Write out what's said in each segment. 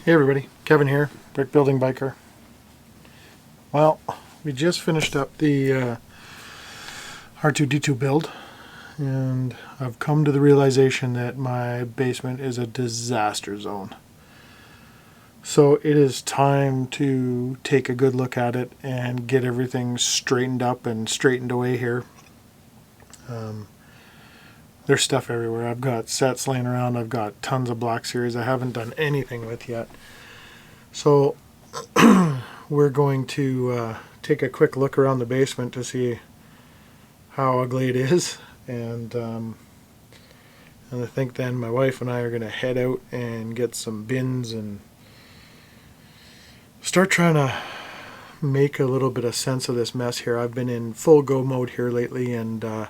Hey everybody, Kevin here, brick building biker. Well, we just finished up the R2-D2 build, and I've come to the realization that my basement is a disaster zone. So it is time to take a good look at it and get everything straightened up and straightened away here. There's stuff everywhere. I've got sets laying around. I've got tons of Black Series I haven't done anything with yet. So we're going to take a quick look around the basement to see how ugly it is. And I think then my wife and I are going to head out and get some bins and start trying to make a little bit of sense of this mess here. I've been in full go mode here lately, and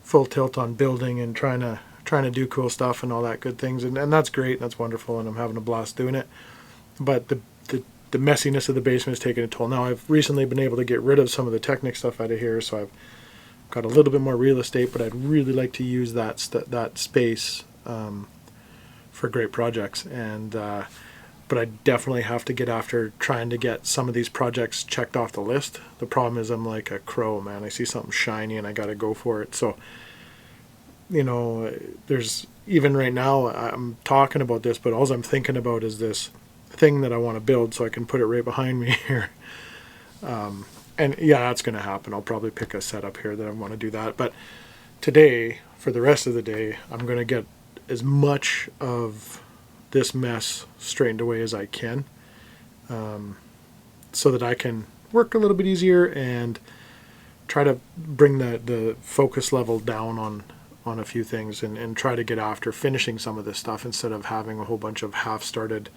full tilt on building and trying to do cool stuff and all that good things, and that's great, that's wonderful, and I'm having a blast doing it. But the messiness of the basement is taking a toll. Now I've recently been able to get rid of some of the Technic stuff out of here, so I've got a little bit more real estate, but I'd really like to use that space for great projects. And but I definitely have to get after trying to get some of these projects checked off the list. The problem is I'm like a crow, man. I see something shiny and I got to go for it. So, you know, there's even right now I'm talking about this, but all I'm thinking about is this thing that I want to build so I can put it right behind me here. And yeah, that's going to happen. I'll probably pick a setup here that I want to do that. But today, for the rest of the day, I'm going to get as much of this mess straightened away as I can, so that I can work a little bit easier and try to bring the focus level down on a few things, and try to get after finishing some of this stuff instead of having a whole bunch of half-started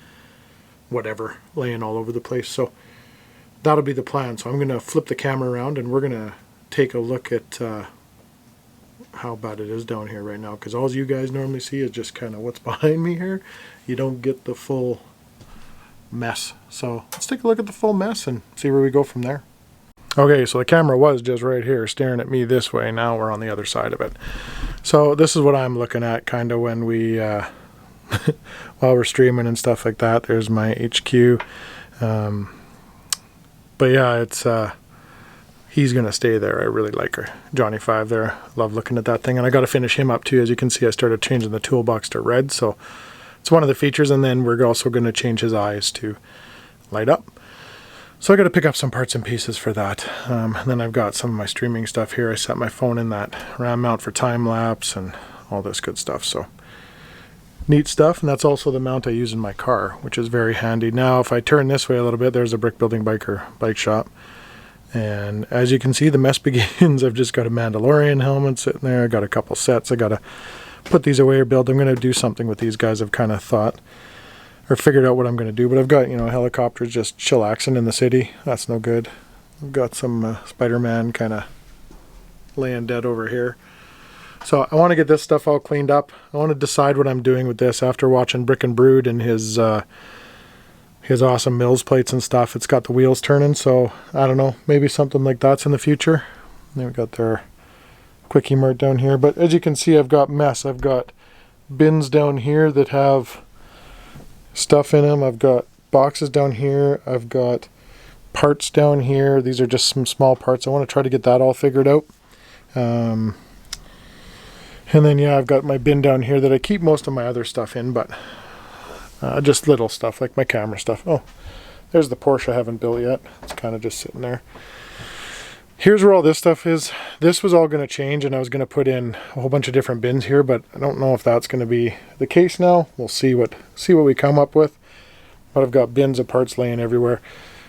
whatever laying all over the place. So that'll be the plan. So I'm going to flip the camera around and we're going to take a look at how bad it is down here right now, because all you guys normally see is just kind of what's behind me here. You don't get the full mess. So let's take a look at the full mess and see where we go from there. Okay, so the camera was just right here staring at me this way. Now we're on the other side of it. So this is what I'm looking at kind of when we while we're streaming and stuff like that. There's my HQ. But yeah, it's he's gonna stay there. I really like her, Johnny 5 there. Love looking at that thing, and I got to finish him up too. As you can see, I started changing the toolbox to red, so it's one of the features. And then we're also going to change his eyes to light up. So I got to pick up some parts and pieces for that. And then I've got some of my streaming stuff here. I set my phone in that RAM mount for time lapse and all this good stuff. So neat stuff. And that's also the mount I use in my car, which is very handy. Now, if I turn this way a little bit, there's a brick building biker bike shop. And as you can see, the mess begins. I've just got a Mandalorian helmet sitting there. I got a couple sets. I got to put these away or build. I'm going to do something with these guys. I've kind of thought or figured out what I'm going to do. But I've got, helicopters just chillaxing in the city. That's no good. I've got some Spider-Man kind of laying dead over here. So I want to get this stuff all cleaned up. I want to decide what I'm doing with this after watching Brick and Brood and his awesome mills plates and stuff. It's got the wheels turning, so I don't know, maybe something like that's in the future. Then we got their quickie mart down here, but as you can see, I've got mess. I've got bins down here that have stuff in them. I've got boxes down here. I've got parts down here. These are just some small parts. I want to try to get that all figured out. And then yeah, I've got my bin down here that I keep most of my other stuff in, but just little stuff like my camera stuff. Oh, there's the Porsche I haven't built yet. It's kind of just sitting there. Here's where all this stuff is. This was all going to change, and I was going to put in a whole bunch of different bins here, but I don't know if that's going to be the case now. We'll see what we come up with. But I've got bins of parts laying everywhere.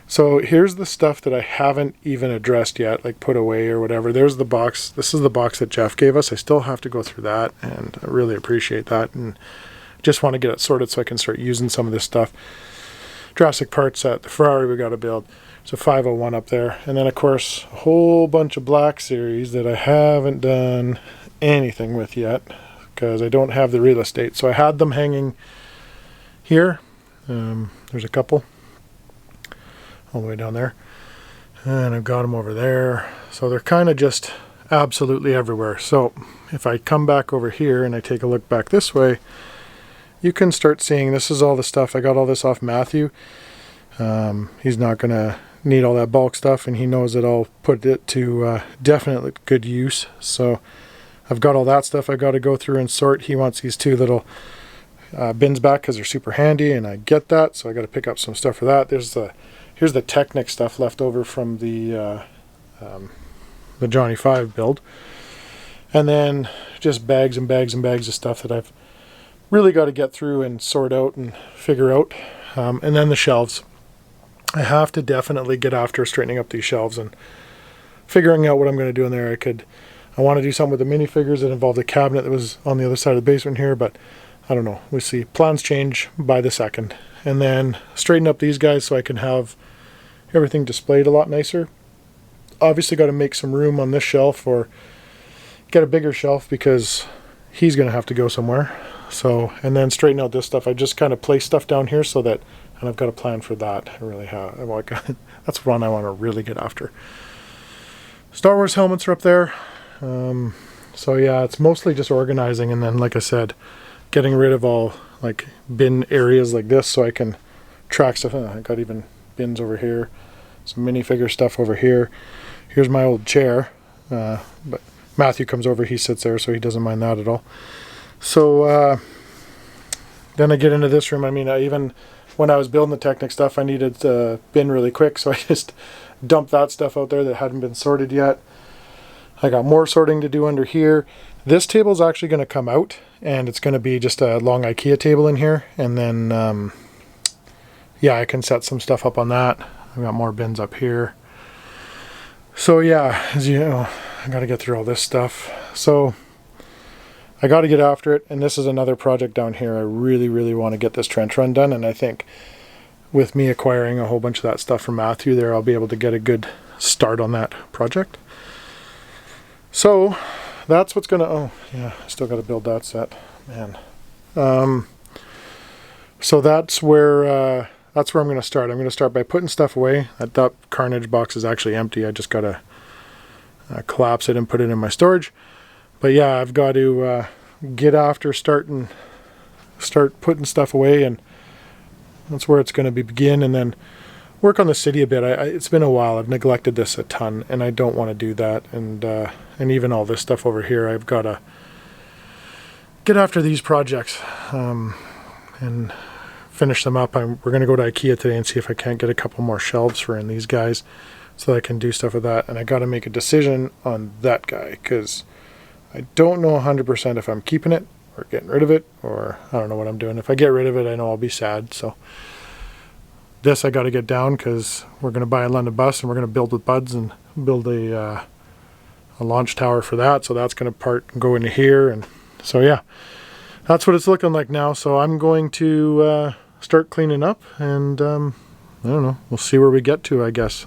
So here's the stuff that I haven't even addressed yet, like put away or whatever. There's the box. This is the box that Jeff gave us. I still have to go through that, and I really appreciate that, and just want to get it sorted so I can start using some of this stuff. Jurassic parts at the Ferrari we got to build. So 501 up there. And then, of course, a whole bunch of Black Series that I haven't done anything with yet because I don't have the real estate. So I had them hanging here. There's a couple all the way down there. And I've got them over there. So they're kind of just absolutely everywhere. So if I come back over here and I take a look back this way, you can start seeing this is all the stuff. I got all this off Matthew. He's not going to need all that bulk stuff, and he knows that I'll put it to definitely good use. So I've got all that stuff I got to go through and sort. He wants these two little bins back because they're super handy, and I get that. So I got to pick up some stuff for that. Here's the Technic stuff left over from the Johnny 5 build. And then just bags and bags and bags of stuff that I've really got to get through and sort out and figure out. And then the shelves. I have to definitely get after straightening up these shelves and figuring out what I'm going to do in there. I want to do something with the minifigures that involved a cabinet that was on the other side of the basement here, but I don't know. We'll see. Plans change by the second. And then straighten up these guys so I can have everything displayed a lot nicer. Obviously got to make some room on this shelf or get a bigger shelf because he's going to have to go somewhere. So, and then straighten out this stuff. I just kind of place stuff down here so that, and I've got a plan for that. I really have. That's one I want to really get after. Star Wars helmets are up there. So yeah, it's mostly just organizing, and then like I said, getting rid of all like bin areas like this so I can track stuff. I got even bins over here, some minifigure stuff over here. Here's my old chair, but Matthew comes over, he sits there, so he doesn't mind that at all. So then I get into this room. I mean, even when I was building the Technic stuff, I needed a bin really quick, so I just dumped that stuff out there that hadn't been sorted yet. I got more sorting to do under here. This table is actually going to come out, and it's going to be just a long IKEA table in here, and then yeah, I can set some stuff up on that. I've got more bins up here. So yeah, as you know, I got to get through all this stuff. So I got to get after it, and this is another project down here. I really, really want to get this trench run done, and I think with me acquiring a whole bunch of that stuff from Matthew there, I'll be able to get a good start on that project. So that's what's gonna, oh yeah, I still got to build that set, man. So that's where I'm going to start. I'm going to start by putting stuff away. That Carnage box is actually empty. I just got to collapse it and put it in my storage. But yeah, I've got to get after start putting stuff away, and that's where it's going to begin, and then work on the city a bit. It's been a while. I've neglected this a ton, and I don't want to do that. And even all this stuff over here, I've got to get after these projects and finish them up. We're going to go to IKEA today and see if I can't get a couple more shelves for in these guys so that I can do stuff with that. And I got to make a decision on that guy because I don't know 100% if I'm keeping it or getting rid of it, or I don't know what I'm doing. If I get rid of it, I know I'll be sad. So this I got to get down because we're going to buy a London bus and we're going to build with buds and build a launch tower for that. So that's going to go into here. And so yeah, that's what it's looking like now. So I'm going to start cleaning up, and I don't know. We'll see where we get to, I guess.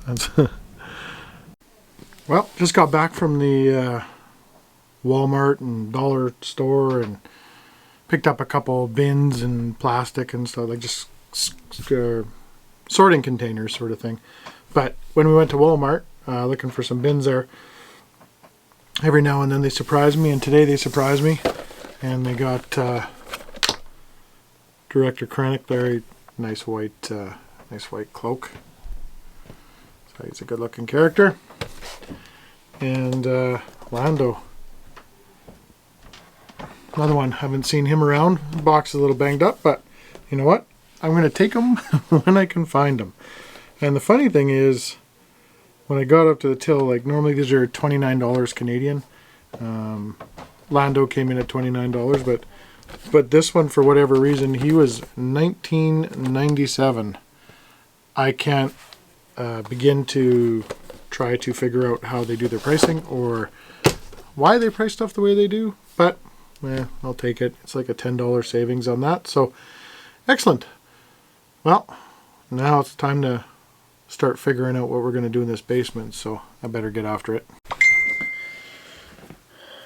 Well, just got back from the Walmart and dollar store and picked up a couple bins and plastic and stuff, like just sorting containers sort of thing. But when we went to Walmart looking for some bins there, every now and then they surprise me, and today they surprised me, and they got Director Krennic there, nice white cloak. So he's a good looking character. And Lando, another one. Haven't seen him around. The box is a little banged up, but you know what? I'm going to take them when I can find them. And the funny thing is, when I got up to the till, like normally these are $29 Canadian. Lando came in at $29, but this one, for whatever reason, he was $19.97. I can't begin to try to figure out how they do their pricing or why they price stuff the way they do, but I'll take it. It's like a $10 savings on that, so excellent. Well, now it's time to start figuring out what we're going to do in this basement, so I better get after it.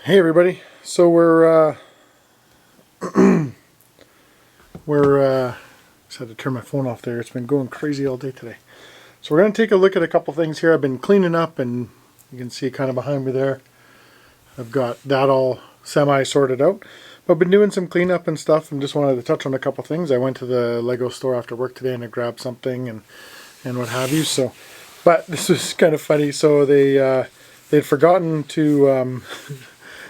Hey everybody, so we're just had to turn my phone off there. It's been going crazy all day today. So we're going to take a look at a couple things here. I've been cleaning up, and you can see kind of behind me there, I've got that all semi sorted out. I've been doing some cleanup and stuff and just wanted to touch on a couple things. I went to the Lego store after work today and I grabbed something and what have you. So, but this was kind of funny. So they'd forgotten to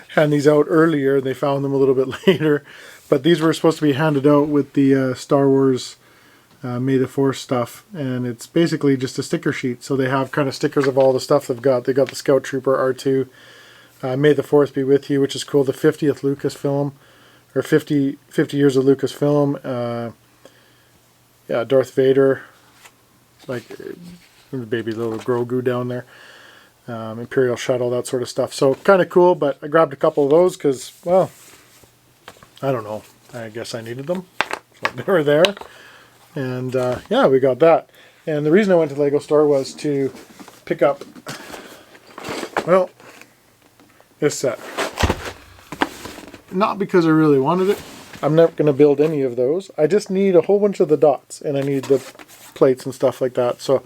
hand these out earlier. They found them a little bit later, but these were supposed to be handed out with the Star Wars May the 4th stuff, and it's basically just a sticker sheet. So they have kind of stickers of all the stuff they've got. They got the Scout Trooper R2. May the 4th be with you, which is cool. The 50th Lucasfilm, or 50 years of Lucasfilm. Yeah, Darth Vader, like baby little Grogu down there. Imperial Shuttle, that sort of stuff. So kind of cool, but I grabbed a couple of those because, well, I don't know. I guess I needed them. So they were there. And yeah, we got that. And the reason I went to the Lego store was to pick up, well, this set. Not because I really wanted it. I'm not going to build any of those. I just need a whole bunch of the dots, and I need the plates and stuff like that. So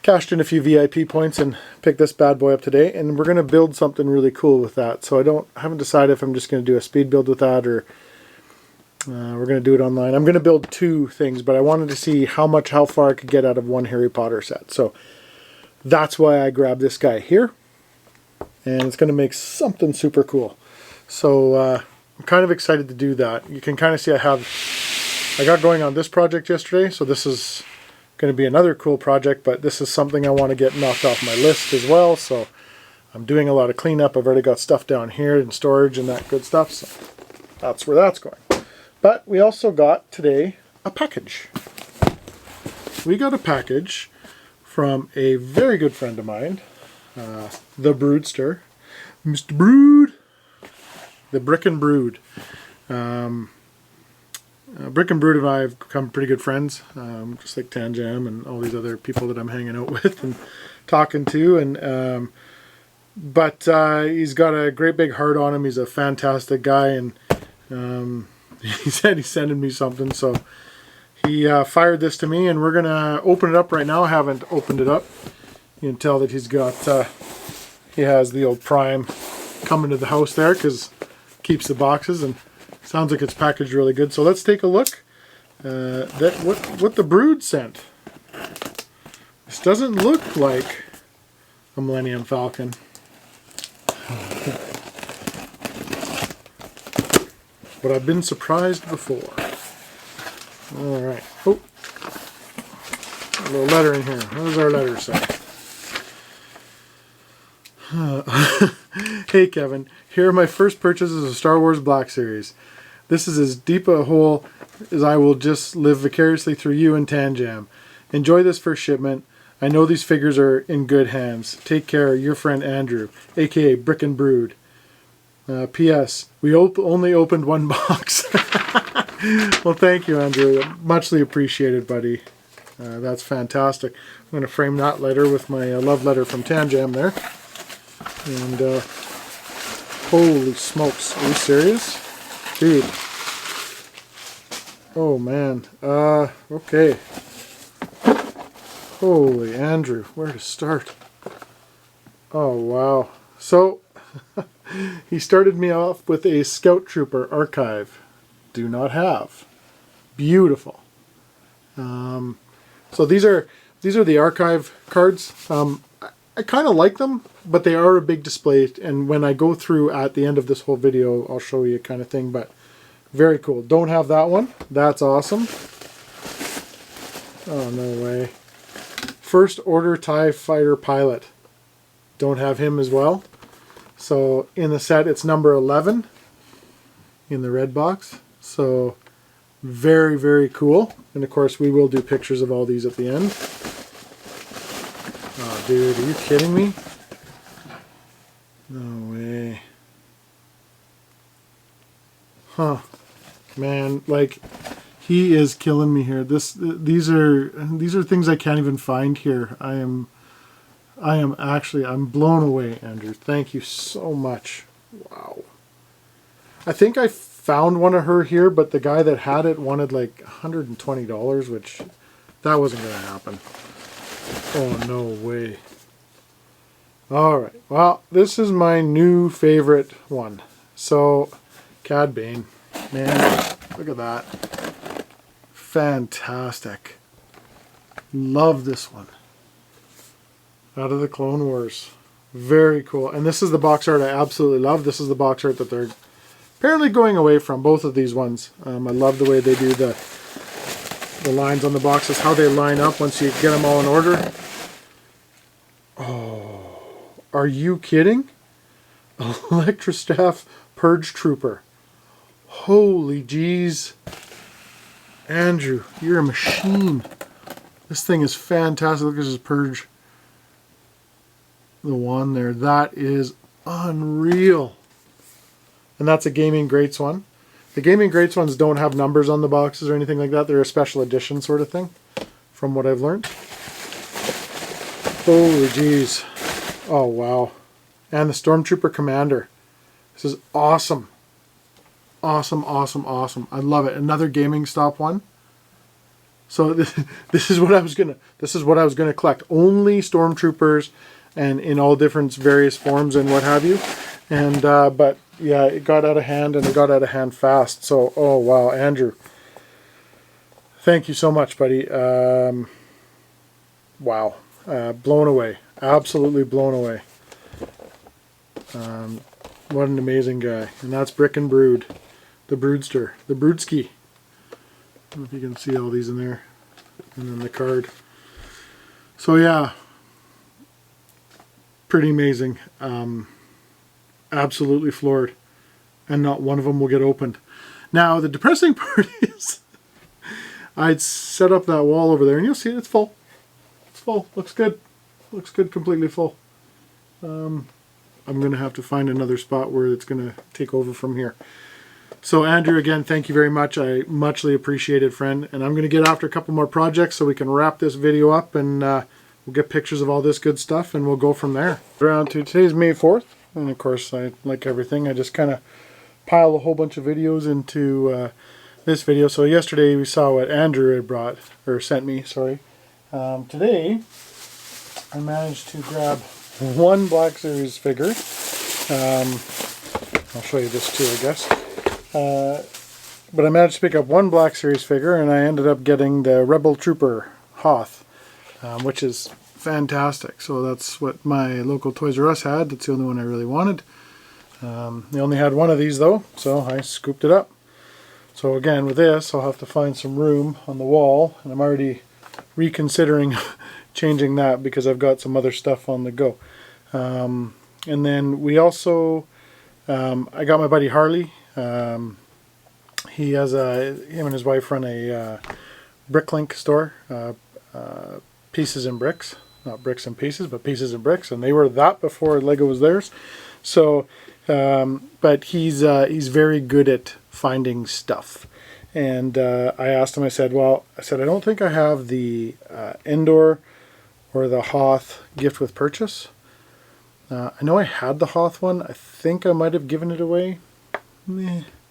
cashed in a few VIP points and picked this bad boy up today, and we're going to build something really cool with that. So I haven't decided if I'm just going to do a speed build with that, or we're going to do it online. I'm going to build two things, but I wanted to see how far I could get out of one Harry Potter set. So that's why I grabbed this guy here, and it's going to make something super cool. So I'm kind of excited to do that. You can kind of see I got going on this project yesterday, so this is going to be another cool project, but this is something I want to get knocked off my list as well. So I'm doing a lot of cleanup. I've already got stuff down here in storage and that good stuff, so that's where that's going. But we also got today a package. We got a package from a very good friend of mine, the Broodster, Mr. Brood, the Brick and Brood. Brick and Brood and I have become pretty good friends, just like Tanjam and all these other people that I'm hanging out with and talking to. And but he's got a great big heart on him. He's a fantastic guy, and he said he's sending me something. So he fired this to me, and we're gonna open it up right now. I haven't opened it up. You can tell that he's got he has the old Prime coming to the house there, because keeps the boxes, and sounds like it's packaged really good. So let's take a look at what the Brood sent. This doesn't look like a Millennium Falcon. But I've been surprised before. Alright. Oh, a little letter in here. What does our letter say? Hey Kevin, here are my first purchases of Star Wars Black Series. This is as deep a hole as I will just live vicariously through you and Tanjam. Enjoy this first shipment. I know these figures are in good hands. Take care, your friend Andrew, aka Brick and Brood. P.S. We only opened one box. Well, thank you, Andrew. Muchly appreciated, buddy. That's fantastic. I'm going to frame that letter with my love letter from Tanjam there. And holy smokes, are you serious? Dude. Oh man. Okay. Holy Andrew, where to start? Oh wow. So he started me off with a Scout Trooper archive. Do not have. Beautiful. So these are the archive cards. I kind of like them, but they are a big display, and when I go through at the end of this whole video, I'll show you kind of thing, but very cool. Don't have that one. That's awesome. Oh, no way. First Order TIE Fighter Pilot. Don't have him as well. So in the set, it's number 11 in the red box. So very, very cool. And of course, we will do pictures of all these at the end. Oh, dude, are you kidding me? No way. Huh. Man, like, he is killing me here. These are things I can't even find here. I'm blown away, Andrew. Thank you so much. Wow. I think I found one of her here, but the guy that had it wanted like $120, which that wasn't going to happen. Oh, no way. Alright, well, this is my new favorite one. So, Cad Bane. Man, look at that. Fantastic. Love this one. Out of the Clone Wars. Very cool. And this is the box art I absolutely love. This is the box art that they're apparently going away from, both of these ones. I love the way they do the lines on the boxes, how they line up once you get them all in order. Oh, are you kidding? Electrostaff Purge Trooper. Holy jeez. Andrew, you're a machine. This thing is fantastic. Look at this Purge. The one there. That is unreal. And that's a Gaming Greats one. The Gaming Greats ones don't have numbers on the boxes or anything like that. They're a special edition sort of thing, from what I've learned. Holy jeez. Oh, wow. And the Stormtrooper Commander. This is awesome. Awesome, awesome, awesome. I love it. Another Gaming Stop one. So this is what I was gonna collect. Only Stormtroopers, and in all different various forms and what have you. And but yeah, it got out of hand, and it got out of hand fast. So oh wow, Andrew, thank you so much, buddy. Wow, blown away, absolutely blown away. What an amazing guy. And that's Brick and Brood, the Broodster, the Broodski. I don't know if you can see all these in there. And then the card. So yeah, pretty amazing. Absolutely floored. And not one of them will get opened. Now the depressing part is I'd set up that wall over there, and you'll see it's full. It's full. Looks good. Looks good, completely full. I'm going to have to find another spot where it's going to take over from here. So Andrew, again, thank you very much. I muchly appreciate it, friend. And I'm going to get after a couple more projects so we can wrap this video up, and we'll get pictures of all this good stuff, and we'll go from there. Around to today's May 4th. And of course, I like everything. I just kind of pile a whole bunch of videos into this video. So yesterday we saw what Andrew had brought, or sent me, sorry. Today, I managed to grab one Black Series figure. I'll show you this too, I guess. But I managed to pick up one Black Series figure, and I ended up getting the Rebel Trooper Hoth, which is fantastic. So that's what my local Toys R Us had. That's the only one I really wanted. They only had one of these though, so I scooped it up. So again, with this, I'll have to find some room on the wall, and I'm already reconsidering changing that because I've got some other stuff on the go. And then we also, I got my buddy Harley. He has him and his wife run a Bricklink store, Pieces and Bricks, not Bricks and Pieces, but Pieces and Bricks, and they were that before Lego was theirs. So, but he's very good at finding stuff. And I asked him, I said, I don't think I have the Endor or the Hoth gift with purchase. I know I had the Hoth one. I think I might have given it away.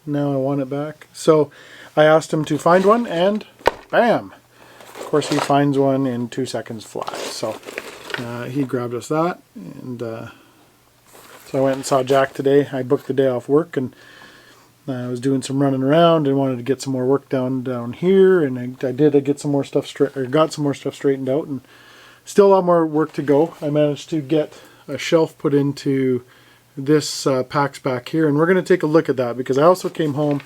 Now I want it back. So I asked him to find one, and bam! Of course, he finds one in 2 seconds flat. So he grabbed us that, and so I went and saw Jack today. I booked the day off work, and I was doing some running around and wanted to get some more work down here, and I get some more stuff got some more stuff straightened out, and still a lot more work to go. I managed to get a shelf put into this packs back here, and we're going to take a look at that because I also came home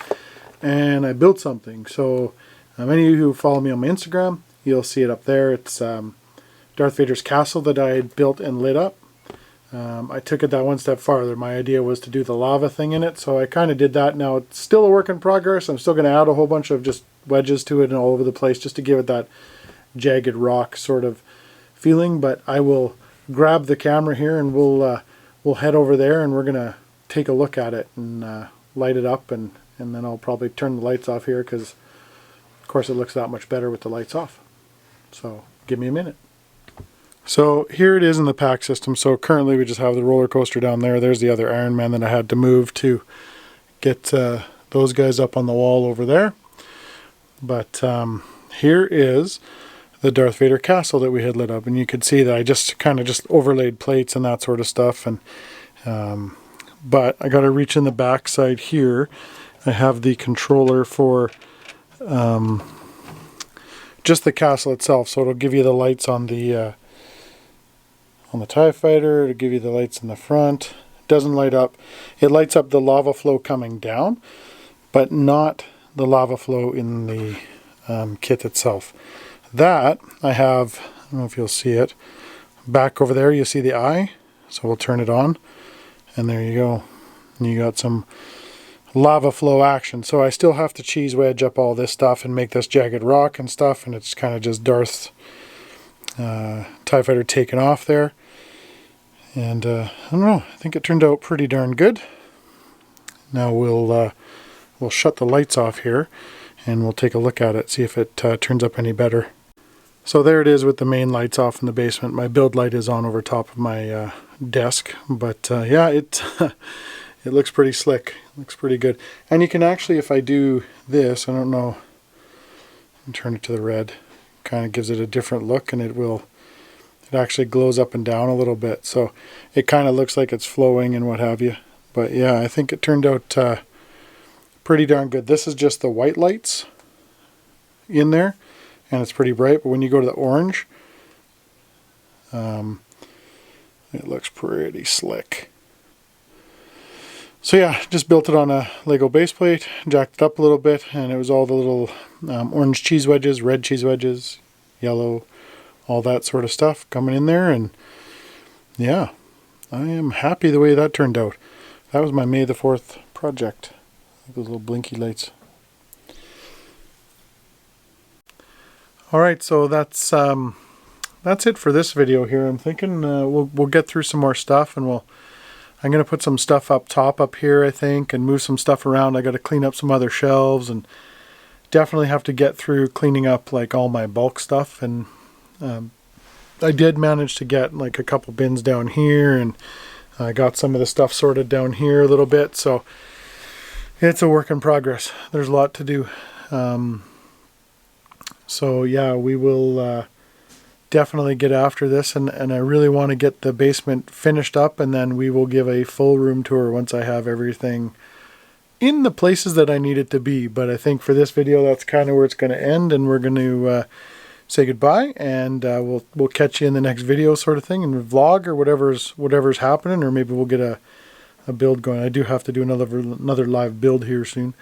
and I built something. So many of you who follow me on my Instagram, you'll see it up there. It's Darth Vaders Castle that I had built and lit up. I took it that one step farther. My idea was to do the lava thing in it, so I kind of did that. Now it's still a work in progress. I'm still going to add a whole bunch of just wedges to it and all over the place just to give it that jagged rock sort of feeling. But I will grab the camera here, and we'll head over there, and we're going to take a look at it and light it up, and then I'll probably turn the lights off here because, of course, it looks that much better with the lights off. So give me a minute. So here it is in the pack system. So currently we just have the roller coaster down there. There's the other Iron Man that I had to move to get those guys up on the wall over there. But here is the Darth Vader Castle that we had lit up, and you could see that I just kind of overlaid plates and that sort of stuff. And but I got to reach in the back side here, I have the controller for just the castle itself, so it'll give you the lights on the TIE Fighter, it'll give you the lights in the front. It doesn't light up. It lights up the lava flow coming down, but not the lava flow in the kit itself. That I have, I don't know if you'll see it, back over there you see the eye, so we'll turn it on, and there you go. And you got some lava flow action. So I still have to cheese wedge up all this stuff and make this jagged rock and stuff, and it's kind of just Darth's TIE Fighter taken off there. And I don't know, I think it turned out pretty darn good. Now we'll shut the lights off here and we'll take a look at it, see if it turns up any better. So there it is with the main lights off in the basement. My build light is on over top of my desk, but yeah, it looks pretty slick. It looks pretty good. And you can actually, if I do this, I don't know, and turn it to the red, kind of gives it a different look, and it actually glows up and down a little bit. So it kind of looks like it's flowing and what have you. But yeah, I think it turned out pretty darn good. This is just the white lights in there, and it's pretty bright, but when you go to the orange, it looks pretty slick. So yeah, just built it on a Lego base plate, jacked it up a little bit, and it was all the little orange cheese wedges, red cheese wedges, yellow, all that sort of stuff coming in there, and yeah, I am happy the way that turned out. That was my May the 4th project. Those little blinky lights. Alright, so that's it for this video here. I'm thinking we'll get through some more stuff, and I'm going to put some stuff up top up here, I think, and move some stuff around. I got to clean up some other shelves, and definitely have to get through cleaning up like all my bulk stuff. And I did manage to get like a couple bins down here, and I got some of the stuff sorted down here a little bit, so it's a work in progress. There's a lot to do. So yeah, we will definitely get after this, and I really want to get the basement finished up, and then we will give a full room tour once I have everything in the places that I need it to be. But I think for this video, that's kind of where it's going to end, and we're going to say goodbye, and we'll catch you in the next video, sort of thing, in the vlog or whatever's happening, or maybe we'll get a build going. I do have to do another live build here soon.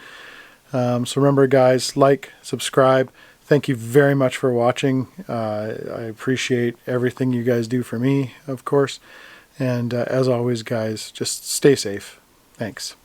So remember, guys, like, subscribe. Thank you very much for watching. I appreciate everything you guys do for me, of course. And as always, guys, just stay safe. Thanks.